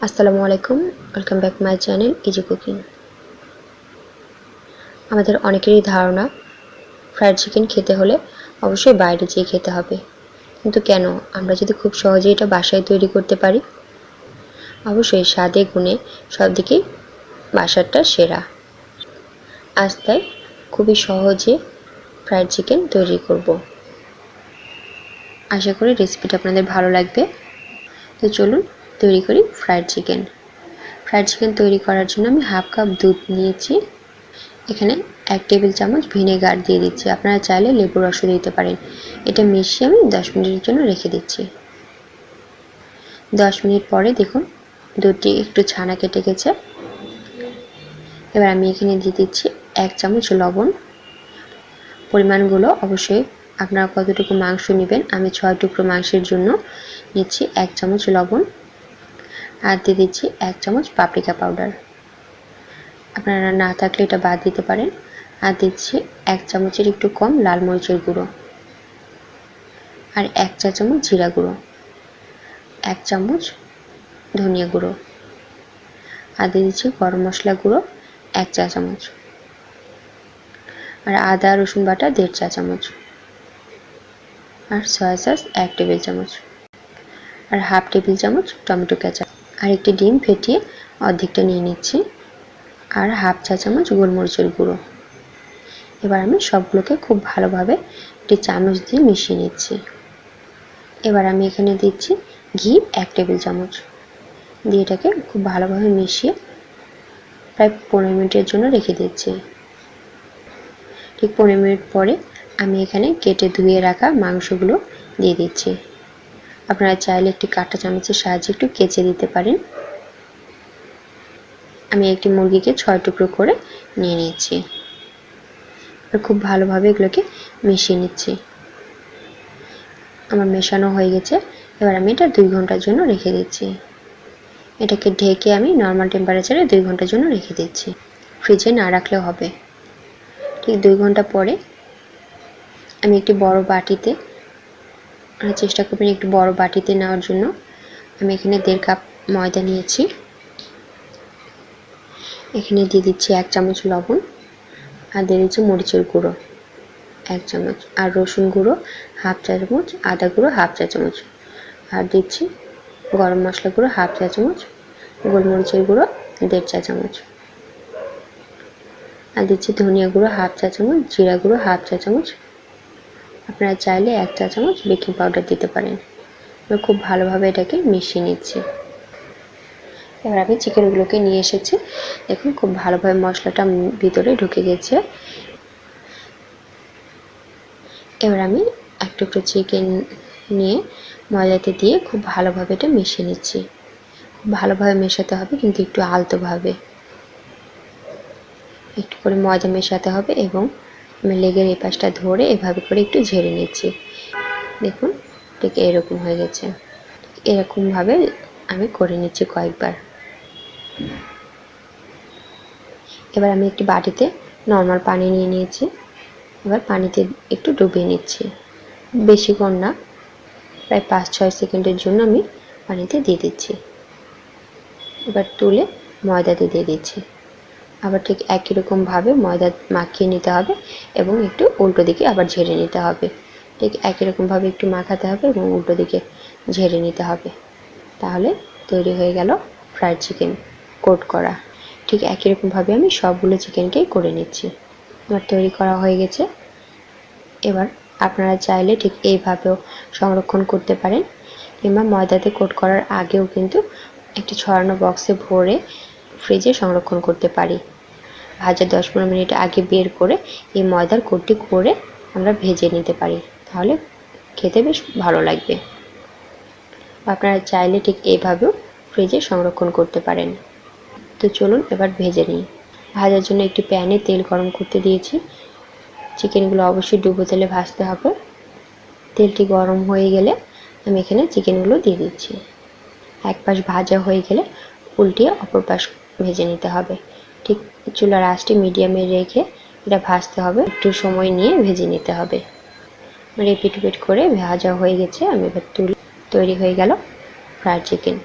আসসালামু আলাইকুম, welcome back my channel easy cooking. আমাদের অনেকেরই ধারণা ফ্রাইড চিকেন খেতে হলে অবশ্যই বাইরে যেয়ে খেতে হবে, কিন্তু কেন? আমরা যদি খুব সহজেই এটা বাসায় তৈরি করতে পারি, অবশ্যই স্বাদে গুণে সব দিকেই বাসারটা সেরা। আজ তাই খুবই সহজে ফ্রাইড চিকেন তৈরি করব। আশা করি রেসিপিটা আপনাদের ভালো লাগবে। তো চলুন তৈরি করি ফ্রাইড চিকেন। ফ্রাইড চিকেন তৈরি করার জন্য আমি হাফ কাপ দুধ নিয়েছি। এখানে 1 টেবিল চামচ ভিনেগার দিয়ে দিচ্ছি, আপনারা চাইলে লেবুর রসও দিতে পারেন। এটা মিশিয়ে আমি 10 মিনিটের জন্য রেখে দিচ্ছি। 10 মিনিট পরে দেখুন দুধটি একটু ছানা কেটে গেছে। এবার আমি এখানে দিয়ে দিচ্ছি 1 চামচ লবণ। পরিমাণগুলো অবশ্যই আপনারা কতটুকু মাংস নেবেন, আমি 6 টুকরো মাংসের জন্য নিচ্ছি 1 চামচ লবণ। আর দিয়ে দিচ্ছি 1 চামচ পাপরিকা পাউডার, আপনারা না থাকলে এটা বাদ দিতে পারেন। আর দিচ্ছি 1 চামচের একটু কম লাল মরিচের গুঁড়ো, আর 1 চা চামচ জিরা গুঁড়ো, 1 চামচ ধনিয়া গুঁড়ো, আর দিয়ে দিচ্ছি গরম মশলা গুঁড়ো 1 চা চামচ, আর আদা রসুন বাটা 1.5 চা চামচ, আর সয়া সস 1 টেবিল চামচ, আর হাফ টেবিল চামচ টমেটো কেচাপ, আর একটি ডিম ফেটিয়ে অর্ধেকটা নিয়ে নিচ্ছি, আর হাফ চা চামচ গোলমরিচের গুঁড়ো। এবার আমি সবগুলোকে খুব ভালোভাবে একটি চামচ দিয়ে মিশিয়ে নিচ্ছি। এবার আমি এখানে দিচ্ছি ঘি 1 টেবিল চামচ, দিয়ে এটাকে খুব ভালোভাবে মিশিয়ে প্রায় 15 মিনিটের জন্য রেখে দিচ্ছি। ঠিক 15 মিনিট পরে আমি এখানে কেটে ধুয়ে রাখা মাংসগুলো দিয়ে দিচ্ছি। আপনারা চাইলে একটি কাঁটা চামচের সাহায্যে একটু কেচে দিতে পারেন। আমি একটি মুরগিকে 6 টুকরো করে নিয়ে নিচ্ছি, আর খুব ভালোভাবে এগুলোকে মিশিয়ে নিচ্ছি। আমার মেশানো হয়ে গেছে। এবার আমি এটা 2 ঘন্টার জন্য রেখে দিচ্ছি। এটাকে ঢেকে আমি নর্মাল টেম্পারেচারে 2 ঘন্টার জন্য রেখে দিচ্ছি, ফ্রিজে না রাখলেও হবে। ঠিক 2 ঘন্টা পরে আমি একটি বড় বাটিতে, চেষ্টা করবেন একটু বড় বাটিতে নেওয়ার জন্য। আমি এখানে 1.5 কাপ ময়দা নিয়েছি। এখানে দিয়ে দিচ্ছি 1 চামচ লবণ, আর দিয়ে দিচ্ছি মরিচের গুঁড়ো 1 চামচ, আর রসুন গুঁড়ো হাফ চা চামচ, আদা গুঁড়ো হাফ চা চামচ, আর দিচ্ছি গরম মশলা গুঁড়ো হাফ চা চামচ, গোলমরিচের গুঁড়ো 1.5 চা চামচ, আর দিচ্ছি ধনিয়া গুঁড়ো হাফ চা চামচ, জিরা গুঁড়ো হাফ চা চামচ। আপনারা চাইলে 1 চা চামচ বেকিং পাউডার দিতে পারেন। আমি খুব ভালোভাবে এটাকে মিশিয়ে নিচ্ছি। এবার আমি চিকেনগুলোকে নিয়ে এসেছি, দেখুন খুব ভালোভাবে মশলাটা ভিতরে ঢুকে গেছে। এবার আমি এক টুকরো চিকেন নিয়ে ময়দাতে দিয়ে খুব ভালোভাবে এটা মিশিয়ে নিচ্ছি। খুব ভালোভাবে মেশাতে হবে, কিন্তু একটু আলতোভাবে একটু করে ময়দা মেশাতে হবে, এবং আমি লেগের এই পাশটা ধরে এভাবে করে একটু ঝেড়ে নিচ্ছি। দেখুন ঠিক এরকম হয়ে গেছে। এরকমভাবে আমি করে নিচ্ছি কয়েকবার। এবার আমি একটি বাটিতে নর্মাল পানি নিয়ে নিয়েছি। এবার পানিতে একটু ডুবিয়ে নিচ্ছি, বেশিক্ষণ না, প্রায় 5-6 সেকেন্ডের জন্য আমি পানিতে দিয়ে দিচ্ছি। এবার তুলে ময়দাতে দিয়ে দিচ্ছি। আবার ঠিক একই রকমভাবে ময়দা মাখিয়ে নিতে হবে, এবং একটু উল্টো দিকে আবার ঝেড়ে নিতে হবে। ঠিক একই রকমভাবে একটু মাখাতে হবে এবং উল্টো দিকে ঝেড়ে নিতে হবে। তাহলে তৈরি হয়ে গেল ফ্রাইড চিকেন কোট করা। ঠিক একই রকমভাবে আমি সবগুলো চিকেনকেই করে নিচ্ছি। আমার তৈরি করা হয়ে গেছে। এবার আপনারা চাইলে ঠিক এইভাবেও সংরক্ষণ করতে পারেন, কিংবা ময়দাতে কোট করার আগেও কিন্তু একটি ছড়ানো বক্সে ভরে ফ্রিজে সংরক্ষণ করতে পারি। ভাজার 10-15 মিনিট আগে বের করে এই ময়দার কোটটি করে আমরা ভেজে নিতে পারি, তাহলে খেতে বেশ ভালো লাগবে। আপনারা চাইলে ঠিক এইভাবেও ফ্রিজে সংরক্ষণ করতে পারেন। তো চলুন এবার ভেজে নিই। ভাজার জন্য একটি প্যানে তেল গরম করতে দিয়েছি। চিকেনগুলো অবশ্যই ডুবো তেলে ভাজতে হবে। তেলটি গরম হয়ে গেলে আমি এখানে চিকেনগুলো দিয়ে দিচ্ছি। এক পাশ ভাজা হয়ে গেলে উল্টিয়ে অপর পাশ ভেজে নিতে হবে। ঠিক চুলার আঁচটি মিডিয়ামে রেখে এটা ভাজতে হবে, একটু সময় নিয়ে ভেজে নিতে হবে। রিপিট করে ভাজা হয়ে গেছে। আমি এবার তৈরি হয়ে গেল ফ্রাইড চিকেন।